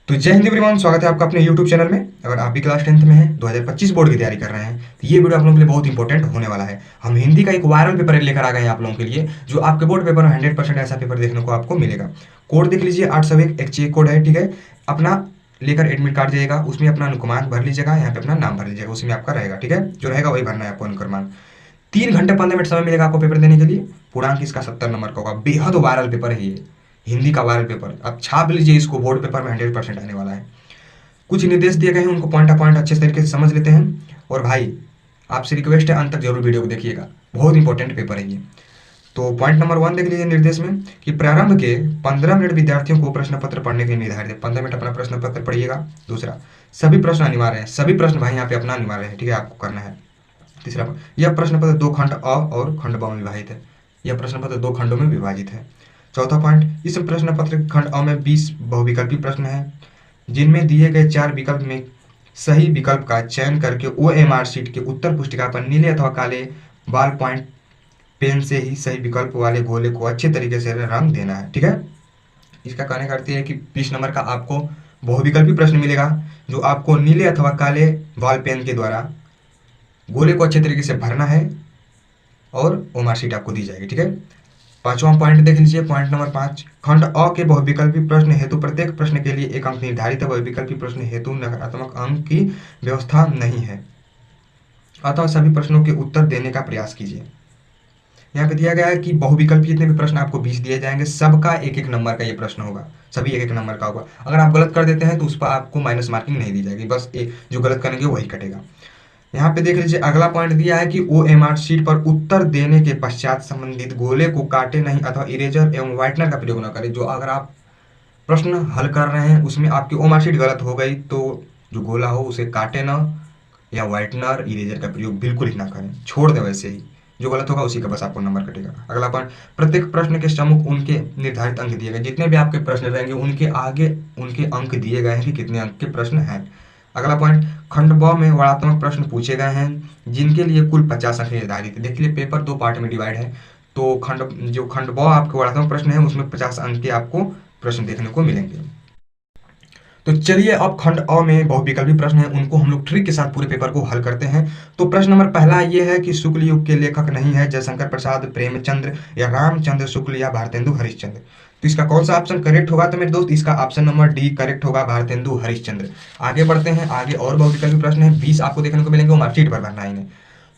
तो जय हिंद एवरीवन, स्वागत है आपका अपने YouTube चैनल में। अगर आप भी क्लास 10th में हैं, 2025 बोर्ड की तैयारी कर रहे हैं, तो ये वीडियो आप लोगों के लिए बहुत इंपॉर्टेंट होने वाला है। हम हिंदी का एक वायरल पेपर लेकर आ गए हैं आप लोगों के लिए, जो आपके बोर्ड पेपर में 100% ऐसा पेपर देखने को आपको मिलेगा। कोड देख लीजिए, 801 एक चेक कोड है, ठीक है। अपना लेकर एडमिट कार्ड जाइएगा, उसमें अपना अनुक्रमांक भर लीजिएगा, यहाँ पे अपना नाम भर लीजिएगा, उसमें आपका रहेगा, ठीक है। जो रहेगा वही भरना है आपको अनुक्रमांक। 3 घंटे 15 मिनट समय मिलेगा आपको पेपर देने के लिए। पूर्णांक इसका 70 नंबर का होगा। बेहद वायरल पेपर है ये, हिंदी का वायरल पेपर। आप छाप लीजिए इसको, बोर्ड पेपर में 100% आने वाला है। कुछ निर्देश दिए गए हैं, उनको पॉइंट पॉइंट अच्छे तरीके से समझ लेते हैं। और भाई, आपसे रिक्वेस्ट है, अंत तक जरूर वीडियो को देखिएगा, बहुत इंपॉर्टेंट पेपर है ये। तो पॉइंट नंबर 1 देख लीजिए निर्देश में, कि प्रारंभ के 15 मिनट विद्यार्थियों को प्रश्न पत्र पढ़ने के लिए निर्धारित है। 15 मिनट अपना प्रश्न पत्र पढ़िएगा। दूसरा, सभी प्रश्न अनिवार्य है। सभी प्रश्न भाई यहाँ पे अपना अनिवार्य है, ठीक है, आपको करना है। तीसरा, यह प्रश्न पत्र 2 खंड अ और खंड ब में विभाजित है। यह प्रश्न पत्र 2 खंडों में विभाजित है। चौथा पॉइंट, इस प्रश्न पत्र खंड अ में 20 बहुविकल्पी प्रश्न है, जिनमें दिए गए 4 विकल्प में सही विकल्प का चयन करके OMR शीट के उत्तर पुस्तिका पर नीले अथवा काले बॉल पॉइंट पेन से ही सही विकल्प वाले गोले को अच्छे तरीके से रंग देना है, ठीक है। इसका कहने का अर्थ है कि 20 नंबर का आपको बहुविकल्पी प्रश्न मिलेगा, जो आपको नीले अथवा काले बॉल पेन के द्वारा गोले को अच्छे तरीके से भरना है और OMR शीट आपको दी जाएगी, ठीक है। पांचवा पॉइंट देख लीजिए, पॉइंट नंबर 5, खंड अ के बहुविकल्पी प्रश्न हेतु प्रत्येक प्रश्न के लिए 1 अंक निर्धारित है। बहुविकल्पी प्रश्न हेतु नकारात्मक अंक की व्यवस्था नहीं है, अतः सभी प्रश्नों के उत्तर देने का प्रयास कीजिए। यहाँ पे दिया गया है कि बहुविकल्पी जितने भी प्रश्न आपको 20 दिए जाएंगे, सबका 1-1 नंबर का ये प्रश्न होगा, सभी 1-1 नंबर का होगा। अगर आप गलत कर देते हैं तो उस पर आपको माइनस मार्किंग नहीं दी जाएगी, बस जो गलत करेंगे वही कटेगा। यहाँ पे देख लीजिए, अगला पॉइंट दिया है कि OMR शीट पर उत्तर देने के पश्चात संबंधित गोले को काटे नहीं अथवा इरेजर एवं व्हाइटनर का प्रयोग न करें। जो अगर आप प्रश्न हल कर रहे हैं, उसमें आपकी OMR शीट गलत हो गई, तो जो गोला हो उसे काटे ना, या व्हाइटनर इरेजर का प्रयोग बिल्कुल ही ना करें, छोड़ दें वैसे ही। जो गलत होगा उसी का बस आपको नंबर कटेगा। अगला पॉइंट, प्रत्येक प्रश्न के सम्मुख उनके निर्धारित अंक दिए गए। जितने भी आपके प्रश्न रहेंगे उनके आगे उनके अंक दिए गए हैं कि कितने अंक के प्रश्न हैं। अगला पॉइंट, खंड ब में वर्णात्मक प्रश्न पूछे गए हैं, जिनके लिए कुल 50 अंक निर्धारित है। देखिए, पेपर 2 पार्ट में डिवाइड है, तो खंड ब आपके वर्णात्मक प्रश्न है, उसमें 50 अंक के आपको प्रश्न देखने को मिलेंगे। तो चलिए, अब खंड अ में बहुविकल्पी प्रश्न है, उनको हम लोग ट्रिक के साथ पूरे पेपर को हल करते हैं। तो प्रश्न नंबर पहला ये है कि शुक्ल युग के लेखक नहीं है जयशंकर प्रसाद, प्रेमचंद्र या रामचंद्र शुक्ल या भारतेंदु हरिश्चंद्र। तो इसका कौन सा ऑप्शन करेक्ट होगा? तो मेरे दोस्त, इसका ऑप्शन नंबर डी करेक्ट होगा, भारतेंदु हरिश्चंद्र। आगे बढ़ते हैं, आगे और बहुविकल्पी प्रश्न है, 20 आपको देखने को मिलेंगे, वो मार्कशीट पर भरना है इन्हें।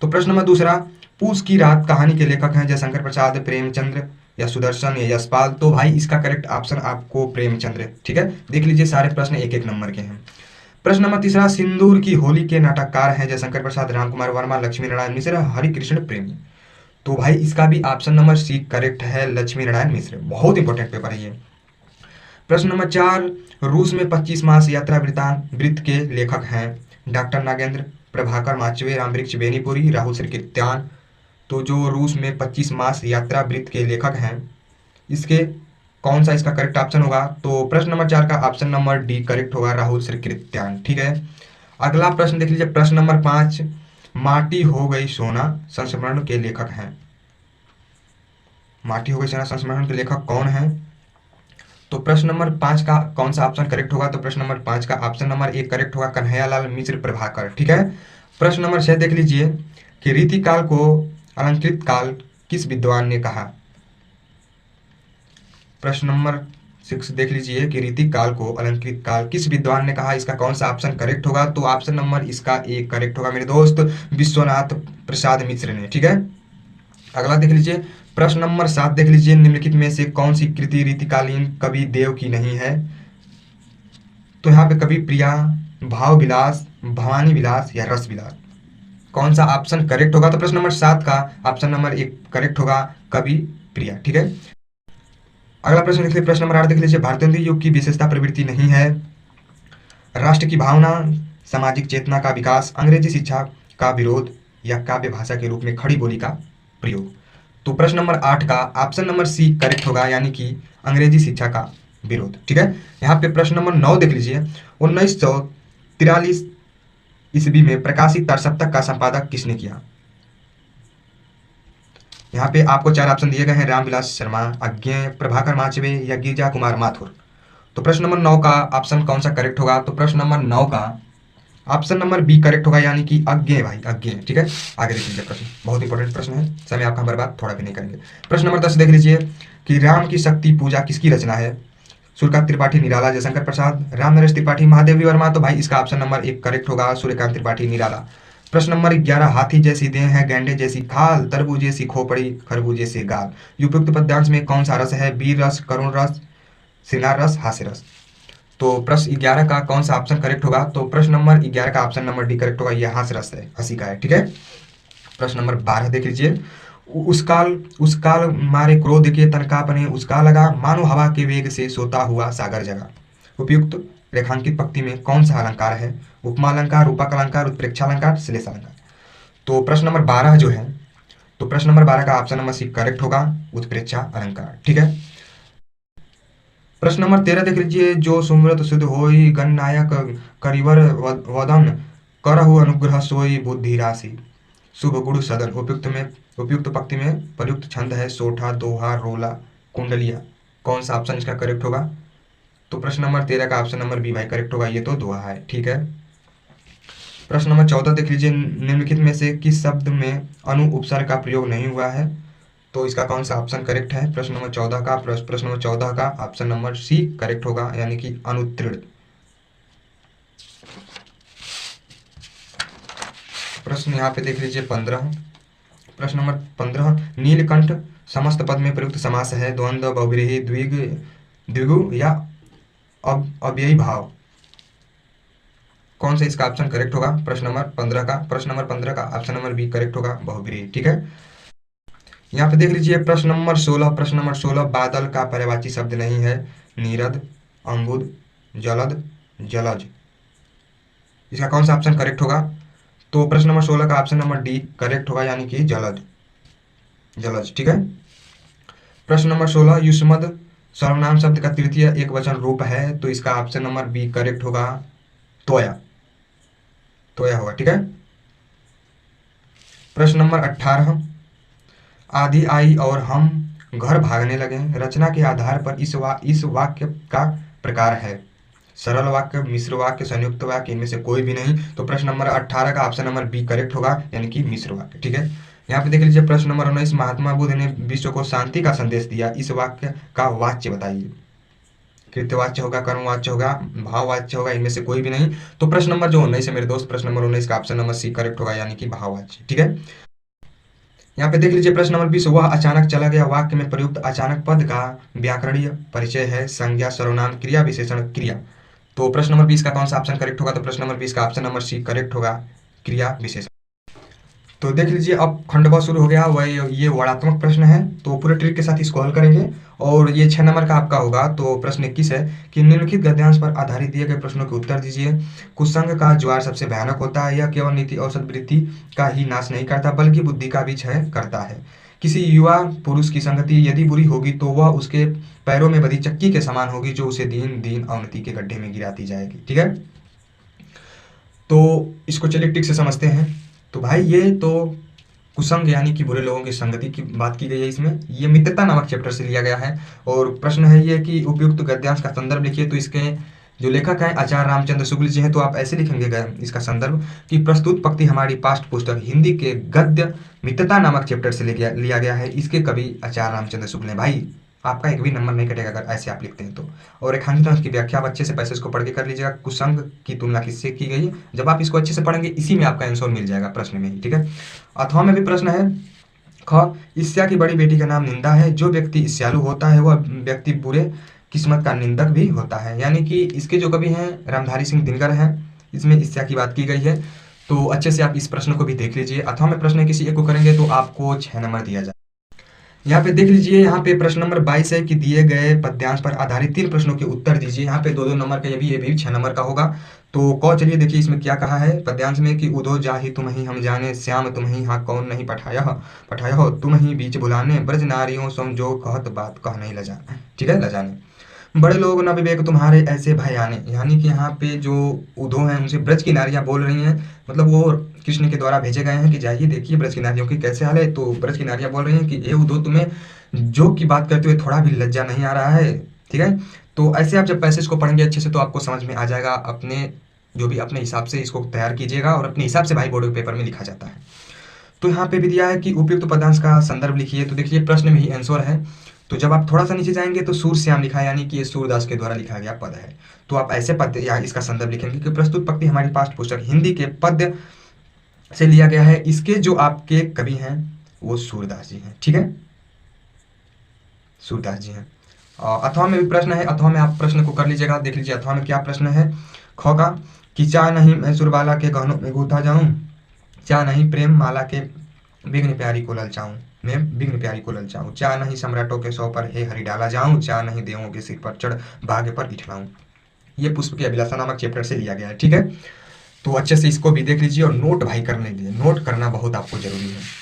तो प्रश्न नंबर दूसरा, पूस की रात कहानी के लेखक हैं जयशंकर प्रसाद, प्रेमचंद्र या सुदर्शन या यशपाल। तो भाई, इसका करेक्ट ऑप्शन आपको प्रेमचंद्र है, ठीक है। देख लीजिए, सारे प्रश्न 1-1 नंबर के हैं। प्रश्न नंबर तीसरा, सिंदूर की होली के नाटककार हैं जयशंकर प्रसाद, रामकुमार वर्मा, लक्ष्मी नारायण मिश्र, हरिकृष्ण प्रेमी। तो भाई, इसका भी ऑप्शन नंबर सी करेक्ट है, लक्ष्मी नारायण मिश्र। बहुत इंपॉर्टेंट पेपर है ये। प्रश्न नंबर 4, रूस में 25 मास यात्रा वृत्त के लेखक हैं डॉक्टर नागेंद्र, प्रभाकर माचवे, रामवृक्ष बेनीपुरी, राहुल श्री कृत्यान। तो जो रूस में 25 मास यात्रा वृत्त के लेखक हैं, इसके कौन सा इसका करेक्ट ऑप्शन होगा? तो प्रश्न नंबर 4 का ऑप्शन नंबर डी करेक्ट होगा, राहुल श्री कृत्यान, ठीक है। अगला प्रश्न देख लीजिए, प्रश्न नंबर 5, माटी हो गई सोना संस्मरण के लेखक हैं। माटी हो गई सोना संस्मरण के लेखक कौन है? तो प्रश्न नंबर 5 का कौन सा ऑप्शन करेक्ट होगा? तो प्रश्न नंबर 5 का ऑप्शन नंबर 1 करेक्ट होगा, कन्हैयालाल मिश्र प्रभाकर, ठीक है। प्रश्न नंबर 6 देख लीजिए, कि रीतिकाल को अलंकृत काल किस विद्वान ने कहा? प्रश्न नंबर 6 देख लीजिए, कि रीतिकाल को अलंकृत काल किस विद्वान ने कहा? इसका कौन सा ऑप्शन करेक्ट होगा? तो ऑप्शन नंबर इसका 1 करेक्ट होगा मेरे दोस्त, विश्वनाथ प्रसाद मिश्र ने, ठीक है। अगला देख लीजिए, प्रश्न नंबर 7 देख लीजिए, निम्नलिखित में से कौन सी कृति रीतिकालीन कवि देव की नहीं है? तो यहाँ पे कवि प्रिया, भाव विलास, भवानी विलास या रस विलास, कौन सा ऑप्शन करेक्ट होगा? तो प्रश्न नंबर 7 का ऑप्शन नंबर 1 करेक्ट होगा, कवि प्रिया, ठीक है। अगला प्रश्न देख लीजिए, प्रश्न नंबर 8 देख लीजिए, भारतेंदु युग की विशेषता प्रवृत्ति नहीं है राष्ट्र की भावना, सामाजिक चेतना का विकास, अंग्रेजी शिक्षा का विरोध या काव्य भाषा के रूप में खड़ी बोली का प्रयोग। तो प्रश्न नंबर 8 का ऑप्शन नंबर सी करेक्ट होगा, यानी कि अंग्रेजी शिक्षा का विरोध, ठीक है। यहाँ पे प्रश्न नंबर 9 देख लीजिए, 1943 ईस्वी में प्रकाशित तरसप्तक का संपादक किसने किया? यहाँ पे आपको 4 ऑप्शन दिए गए हैं, रामविलास शर्मा, अज्ञेय, प्रभाकर माचवे या गिरजा कुमार माथुर। तो प्रश्न नंबर 9 का ऑप्शन कौन सा करेक्ट होगा? तो प्रश्न नंबर 9 का ऑप्शन नंबर बी करेक्ट होगा, यानी कि अज्ञेय भाई, अज्ञेय। ठीक है, आगे देख लीजिए प्रश्न, बहुत इंपॉर्टेंट प्रश्न है, समय आपका बर्बाद थोड़ा भी नहीं करेंगे। प्रश्न नंबर 10 देख लीजिए कि राम की शक्ति पूजा किसकी रचना है? सूर्यकांत त्रिपाठी, निराला, जयशंकर प्रसाद, राम नरेश त्रिपाठी, महादेवी वर्मा। तो भाई इसका ऑप्शन नंबर 1 करेक्ट होगा, सूर्यकांत त्रिपाठी, निराला। प्रश्न नंबर 11, हाथी जैसी देह है, गैंडे जैसी खाल, तरबूजे सी खोपड़ी, खरबूजे से गाल। उपयुक्त पद्यांश में कौन सा रस है? वीर रस, करुण रस, श्रृंगार रस, हास्य रस। तो प्रश्न 11 का कौन सा ऑप्शन करेक्ट होगा? तो प्रश्न नंबर 11 का ऑप्शन नंबर डी करेक्ट होगा, यह हास्य रस है, हंसी का है। ठीक है, प्रश्न नंबर 12 देख लीजिए, उस काल मारे क्रोध के तनकापने उसका लगा, मानो हवा के वेग से सोता हुआ सागर जगा। उपयुक्त रेखांकित पंक्ति में कौन सा अलंकार है? उपमा अलंकार, रूपक अलंकार, उत्प्रेक्षा अलंकार, श्लेष अलंकार। तो प्रश्न नंबर 12 जो है, तो प्रश्न नंबर 12 का ऑप्शन नंबर सी करेक्ट होगा, उत्प्रेक्षा अलंकार। ठीक है, प्रश्न नंबर 13 देख लीजिए, जो सुमृत सिद्ध होई गणनायक करिवर वदन करहु अनुग्रह सोई बुद्धि राशि शुभ गुरु सदन। उपयुक्त पंक्ति में प्रयुक्त छंद है सोठा, दोहा, रोला, कुंडलिया। कौन सा ऑप्शन इसका करेक्ट होगा? तो प्रश्न नंबर 13 का ऑप्शन नंबर बी भाई करेक्ट होगा, ये तो दोहा है। ठीक है, प्रश्न नंबर 14 देख लीजिए, निम्नलिखित में से किस शब्द में अनु उपसर्ग का प्रयोग नहीं हुआ है? तो इसका कौन सा ऑप्शन करेक्ट है? प्रश्न नंबर 14 का ऑप्शन नंबर सी करेक्ट होगा, यानी कि अनुत्तीर्ण। प्रश्न यहाँ पे देख लीजिए 15, प्रश्न नंबर 15, नीलकंठ समस्त पद में प्रयुक्त समास है, द्वंद्व, बहुव्रीहि, द्विगु या अव्ययी भाव। कौन सा इसका ऑप्शन करेक्ट होगा? प्रश्न नंबर 15 का ऑप्शन नंबर बी करेक्ट होगा, बहुव्रीहि। ठीक है, यहाँ पे देख लीजिए प्रश्न नंबर 16, बादल का पर्यायवाची शब्द नहीं है, नीरद, अम्बुद, जलद, जलज। इसका कौन सा ऑप्शन करेक्ट होगा? तो प्रश्न नंबर 16 का ऑप्शन नंबर डी करेक्ट होगा, यानी कि जलद, जलज। ठीक है, प्रश्न नंबर 16, युष्मद सर्वनाम शब्द का तृतीय एक वचन रूप है, तो इसका ऑप्शन नंबर बी करेक्ट होगा, तोया, तोया होगा। ठीक है, प्रश्न नंबर 18, आधी आई और हम घर भागने लगे, रचना के आधार पर इस वाक्य का प्रकार है, सरल वाक्य, मिश्र वाक्य, संयुक्त वाक्य, इनमें से कोई भी नहीं। तो प्रश्न नंबर 18 का ऑप्शन नंबर बी करेक्ट होगा, यानी कि मिश्र वाक्य। ठीक है, यहाँ पे देख लीजिए प्रश्न नंबर 19, महात्मा बुद्ध ने विश्व को शांति का संदेश दिया, इस वाक्य का वाच्य बताइए। कृत्यवाच्य होगा, कर्मवाच्य होगा, भाववाच्य होगा, इनमें से कोई भी नहीं। तो प्रश्न नंबर जो 19 है मेरे दोस्त, प्रश्न नंबर 19 का ऑप्शन नंबर सी करेक्ट होगा, यानी कि भाववाच्य। ठीक है, यहाँ पे देख लीजिए प्रश्न नंबर 20, वह अचानक चला गया, वाक्य में प्रयुक्त अचानक पद का व्याकरणीय परिचय है, संज्ञा, सर्वनाम, क्रिया, विशेषण, क्रिया। तो प्रश्न नंबर 20 का कौन सा ऑप्शन करेक्ट होगा? तो प्रश्न नंबर 20 का ऑप्शन नंबर सी करेक्ट होगा, क्रिया विशेषण। तो देख लीजिए अब खंडवा शुरू हो गया, वह ये वर्णात्मक प्रश्न है, तो पूरे ट्रिक के साथ इसको हल करेंगे। और ये 6 नंबर का आपका होगा। तो प्रश्न 21 है कि निम्नलिखित गद्यांश पर आधारित दिए गए प्रश्नों के उत्तर दीजिए। कुसंग का ज्वार सबसे भयानक होता है, यह केवल नीति औसत वृत्ति का ही नाश नहीं करता बल्कि बुद्धि का भी क्षय करता है। किसी युवा पुरुष की संगति यदि बुरी होगी तो वह उसके पैरों में बधी चक्की के समान होगी, जो उसे दिन दिन अवनति के गड्ढे में गिराती जाएगी। ठीक है, तो इसको चलिए ठीक से समझते हैं। तो भाई ये तो कुसंग यानी कि बुरे लोगों की संगति की बात की गई है इसमें, ये मित्रता नामक चैप्टर से लिया गया है। और प्रश्न है ये कि उपयुक्त गद्यांश का संदर्भ लिखिए। तो इसके जो लेखक हैं आचार्य रामचंद्र शुक्ल जी हैं, तो आप ऐसे लिखेंगे इसका संदर्भ कि प्रस्तुत पंक्ति हमारी पाठ्य पुस्तक हिंदी के गद्य मित्रता नामक चैप्टर से लिया गया है, इसके कवि आचार्य रामचंद्र शुक्ल हैं। भाई आपका एक भी नंबर नहीं कटेगा अगर ऐसे आप लिखते हैं तो। और रेखांकित अंश की व्याख्या आप अच्छे से पैसे इसको पढ़ के कर लीजिएगा, कुसंग की तुलना किससे की गई है। जब आप इसको अच्छे से पढ़ेंगे इसी में आपका आंसर मिल जाएगा प्रश्न में ही। ठीक है, अथवा में भी प्रश्न है, ख ईर्ष्या की बड़ी बेटी का नाम निंदा है, जो व्यक्ति ईर्ष्यालु होता है वह व्यक्ति बुरे किस्मत का निंदक भी होता है। यानी कि इसके जो कवि हैं रामधारी सिंह दिनकर हैं, इसमें ईर्ष्या की बात की गई है। तो अच्छे से आप इस प्रश्न को भी देख लीजिए। अथवा में प्रश्न किसी एक को करेंगे तो आपको 6 नंबर दिया जाए। यहाँ पे देख लीजिए, यहाँ पे प्रश्न नंबर 22 है कि दिए गए पद्यांश पर आधारित 3 प्रश्नों के उत्तर दीजिए। यहाँ पे 2-2 नंबर का ये भी 6 नंबर का होगा। तो चलिए देखिए इसमें क्या कहा है पद्यांश में कि उदो जाहि तुम ही हम जाने, श्याम तुम ही हाँ कौन नहीं पठाया हो, तुम ही बीच बुलाने, ब्रज नारियों सम जो कहत बात कह नहीं लजाने। ठीक है, लजाने। बड़े लोग न विवेक तुम्हारे ऐसे भय आने, यानी कि यहाँ पे जो उधो हैं उनसे ब्रज की नारियां बोल रही हैं, मतलब वो कृष्ण के द्वारा भेजे गए हैं कि जाइए देखिए ब्रज की नारियों की कैसे हाल है। तो ब्रज की नारियां बोल रही हैं कि ए उधो तुम्हें जो की बात करते हुए थोड़ा भी लज्जा नहीं आ रहा है। ठीक है, तो ऐसे आप जब पैसेज को पढ़ेंगे अच्छे से तो आपको समझ में आ जाएगा, अपने जो भी अपने हिसाब से इसको तैयार कीजिएगा और अपने हिसाब से भाई बोर्ड के पेपर में लिखा जाता है। तो यहाँ पे भी दिया है कि उपयुक्त पदांश का संदर्भ लिखिए, तो देखिए प्रश्न में ही आंसर है। तो जब आप थोड़ा सा नीचे जाएंगे तो सूरश्याम लिखा है, यानी कि ये सूरदास के द्वारा लिखा गया पद है। तो आप ऐसे पद या इसका संदर्भ लिखेंगे कि प्रस्तुत पंक्ति हमारी पाठ्य पुस्तक हिंदी के पद्य से लिया गया है, इसके जो आपके कवि हैं वो सूरदास जी हैं, ठीक है, सूरदास जी हैं। अथवा में भी प्रश्न है, अथवा में आप प्रश्न को कर लीजिएगा, देख लीजिए अथवा में क्या प्रश्न है। ख का कि चा नहीं मैं सुरबाला के गहनों में गूथा जाऊं, चा नहीं प्रेम माला के विघ्न प्यारी को ललचाऊं, मैं विघ्न प्यारी को ललचाऊं, चा नहीं सम्राटों के सौ पर हे हरि डाला जाऊं, चा नहीं देवों के सिर पर चढ़ भाग्य पर इठलाऊं। ये पुष्प की अभिलाषा नामक चैप्टर से लिया गया है, ठीक है। तो अच्छे से इसको भी देख लीजिए और नोट भाई करने लीजिए, नोट करना बहुत आपको जरूरी है।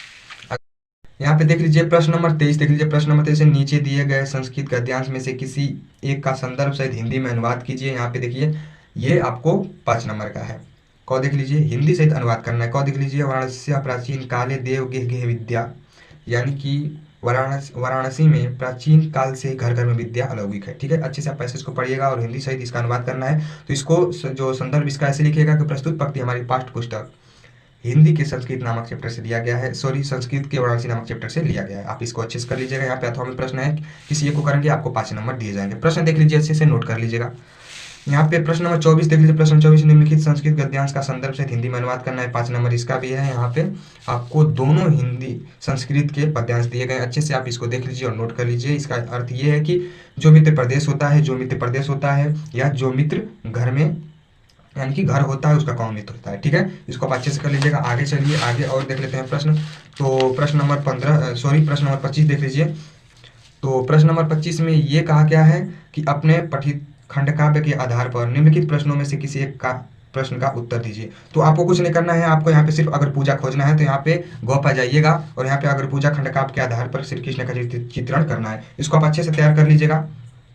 यहाँ पे देख लीजिए प्रश्न नंबर 23, देख लीजिए प्रश्न नंबर 23 से नीचे दिए गए संस्कृत गद्यांश में से किसी एक का संदर्भ सहित हिंदी में अनुवाद कीजिए। यहाँ पे देखिए ये आपको 5 नंबर का है। क देख लीजिए हिंदी सहित अनुवाद करना है। क देख लीजिए वाराणसी प्राचीन काले देव गेह गेह विद्या, यानी कि वाराणसी में प्राचीन काल से घर घर में विद्या अलौकिक है, ठीक है। अच्छे से आप पैसेज को पढ़िएगा और हिंदी सहित इसका अनुवाद करना है। तो इसको जो संदर्भ इसका ऐसे लिखिएगा कि प्रस्तुत पंक्ति हमारी पाठ्य पुस्तक हिंदी के संस्कृत नामक चैप्टर से लिया गया है, सॉरी संस्कृत के वाराणसी नामक चैप्टर से लिया गया है। आप इसको अच्छे से कर लीजिएगा। यहाँ पे अथवा में प्रश्न है, किसी एक को करेंगे आपको 5 नंबर दिए जाएंगे। प्रश्न देख लीजिए अच्छे से नोट कर लीजिएगा। यहाँ पे प्रश्न नंबर 24 देख लीजिए, प्रश्न 24 निम्नलिखित संस्कृत गद्यांश का संदर्भ से हिंदी में अनुवाद करना है, 5 नंबर इसका भी है। यहाँ पे आपको दोनों हिंदी संस्कृत के पद्यांश दिए गए, अच्छे से आप इसको देख लीजिए और नोट कर लीजिए। इसका अर्थ ये है कि जो मित्र प्रदेश होता है, जो मित्र प्रदेश होता है, या जो मित्र घर में यानी कि घर होता है उसका कौन मित्र होता है, ठीक है। इसको आप अच्छे से कर लीजिएगा। आगे चलिए, आगे और देख लेते हैं प्रश्न। तो प्रश्न नंबर 25 देख लीजिए। तो प्रश्न नंबर 25 में ये कहा गया है कि अपने पठित खंडकाव्य के आधार पर निम्नलिखित प्रश्नों में से किसी एक का प्रश्न का उत्तर दीजिए। तो आपको कुछ नहीं करना है, आपको यहाँ पे सिर्फ अगर पूजा खोजना है तो यहाँ पे गौ पा जाइएगा और यहाँ पे अगर पूजा खंडकाव्य के आधार पर श्री कृष्ण का चित्रण करना है। इसको आप अच्छे से तैयार कर लीजिएगा,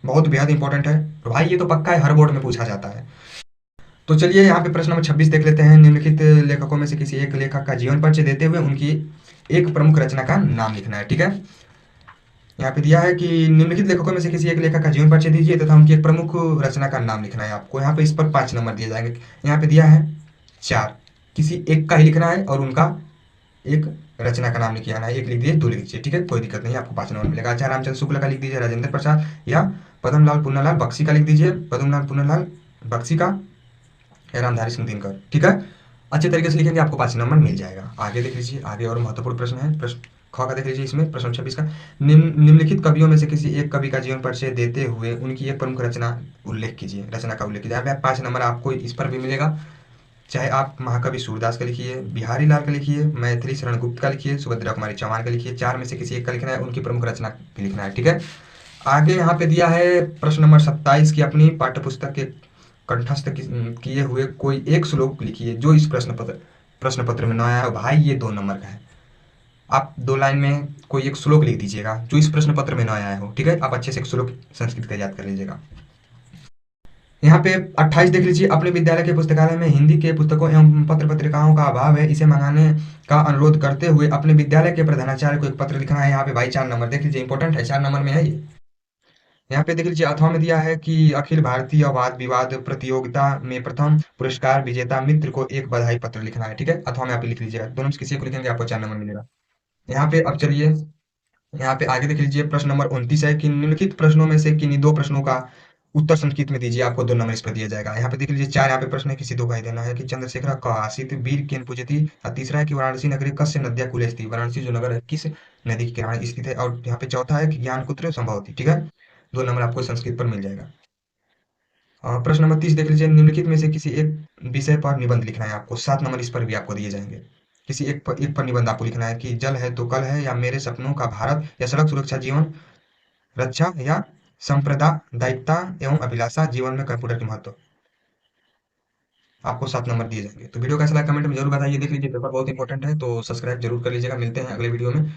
बहुत बेहद इंपॉर्टेंट है। तो भाई ये तो पक्का है, हर बोर्ड में पूछा जाता है। तो चलिए यहाँ पे प्रश्न नंबर 26 देख लेते हैं। निम्नलिखित लेखकों में से किसी एक लेखक का जीवन परिचय देते हुए उनकी एक प्रमुख रचना का नाम लिखना है, ठीक है। यहाँ पे दिया है कि निम्नलिखित लेखकों में से किसी एक लेखक का जीवन परिचय दीजिए तथा उनकी एक प्रमुख रचना का नाम लिखना है आपको। यहाँ पे इस पर 5 नंबर दिए जाएंगे। यहाँ पे दिया है 4, किसी एक का ही लिखना है और उनका एक रचना का नाम लिख आना है। एक लिख दीजिए, 2 लिख दीजिए, ठीक है, कोई दिक्कत नहीं है, आपको 5 नंबर मिलेगा। अच्छा रामचंद्र शुक्ल का लिख दीजिए, राजेंद्र प्रसाद या पद्मलाल पुन्नालाल बख्शी का लिख दीजिए, पद्मलाल पुन्नालाल बख्शी का या रामधारी सिंह दिनकर, ठीक है। अच्छे तरीके से लिखेंगे आपको 5 नंबर मिल जाएगा। आगे देख लीजिए, आगे और महत्वपूर्ण प्रश्न है। प्रश्न ख का देख लीजिए, इसमें प्रश्न 26 का निम्नलिखित कवियों में से किसी एक कवि का जीवन परिचय देते हुए उनकी एक प्रमुख रचना उल्लेख कीजिए, रचना का उल्लेख कीजिए। 5 नंबर आपको इस पर भी मिलेगा, चाहे आप महाकवि सूरदास का लिखिए, बिहारी लाल का लिखिए, मैथिली शरण गुप्त का लिखिए, सुभद्रा कुमारी चौहान का लिखिए। 4 में से किसी एक का लिखना है, उनकी प्रमुख रचना भी लिखना है, ठीक है। आगे यहाँ पे दिया है प्रश्न नंबर 27 की अपनी पाठ्यपुस्तक के कंठस्थ किए हुए कोई एक श्लोक लिखिए जो इस प्रश्न पत्र में न आया हो। भाई ये 2 नंबर का है, आप 2 लाइन में कोई एक श्लोक लिख दीजिएगा जो इस प्रश्न पत्र में न आया हो, ठीक है। आप अच्छे से एक श्लोक संस्कृत का याद कर लीजिएगा। यहाँ पे 28 देख लीजिए, अपने विद्यालय के पुस्तकालय में हिंदी के पुस्तकों एवं पत्र पत्रिकाओं का अभाव है, इसे मंगाने का अनुरोध करते हुए अपने विद्यालय के प्रधानाचार्य को एक पत्र लिखना है। यहाँ पे भाई 4 नंबर देख लीजिए, इंपॉर्टेंट है, 4 नंबर में है ये। यहाँ पे देख लीजिए अथवा में दिया है कि अखिल भारतीय वाद विवाद प्रतियोगिता में प्रथम पुरस्कार विजेता मित्र को एक बधाई पत्र लिखना है, ठीक है। अथवा में आप लिख लीजिएगा, दोनों में से किसी को लिखेंगे आपको 4 नंबर मिलेगा। यहाँ पे अब चलिए, यहाँ पे आगे देख लीजिए, प्रश्न नंबर 29 है कि निम्नलिखित प्रश्नों में से किन्हीं 2 प्रश्नों का उत्तर संस्कृत में दीजिए, आपको 2 नंबर इस पर दिया जाएगा। यहाँ पे देख लीजिए 4 यहाँ पे प्रश्न है, किसी 2 का ही देना है कि चंद्रशेखर का आसित वीर केन पूजती, और तीसरा है कि वाराणसी नगरी कस्य नद्या कुले स्थित, वाराणसी जो नगर है किस नदी के किनारे स्थित है, और यहाँ पे चौथा है कि ज्ञान कुत्र संभवती, ठीक है। 2 नंबर आपको संस्कृत पर मिल जाएगा। प्रश्न नंबर 30 देख लीजिए, निम्नलिखित में से किसी एक विषय पर निबंध लिखना है आपको, 7 नंबर इस पर भी आपको दिए जाएंगे। किसी एक पर निबंध आपको लिखना है कि जल है तो कल है, या मेरे सपनों का भारत, या सड़क सुरक्षा जीवन रक्षा, या सांप्रदायिकता एवं अभिलाषा जीवन में कंप्यूटर के महत्व। आपको 7 नंबर दिए जाएंगे। तो वीडियो कैसा लगा कमेंट में जरूर बताइए। देख लीजिए पेपर बहुत इंपॉर्टेंट है, तो सब्सक्राइब जरूर कर लीजिएगा। मिलते हैं अगले वीडियो में।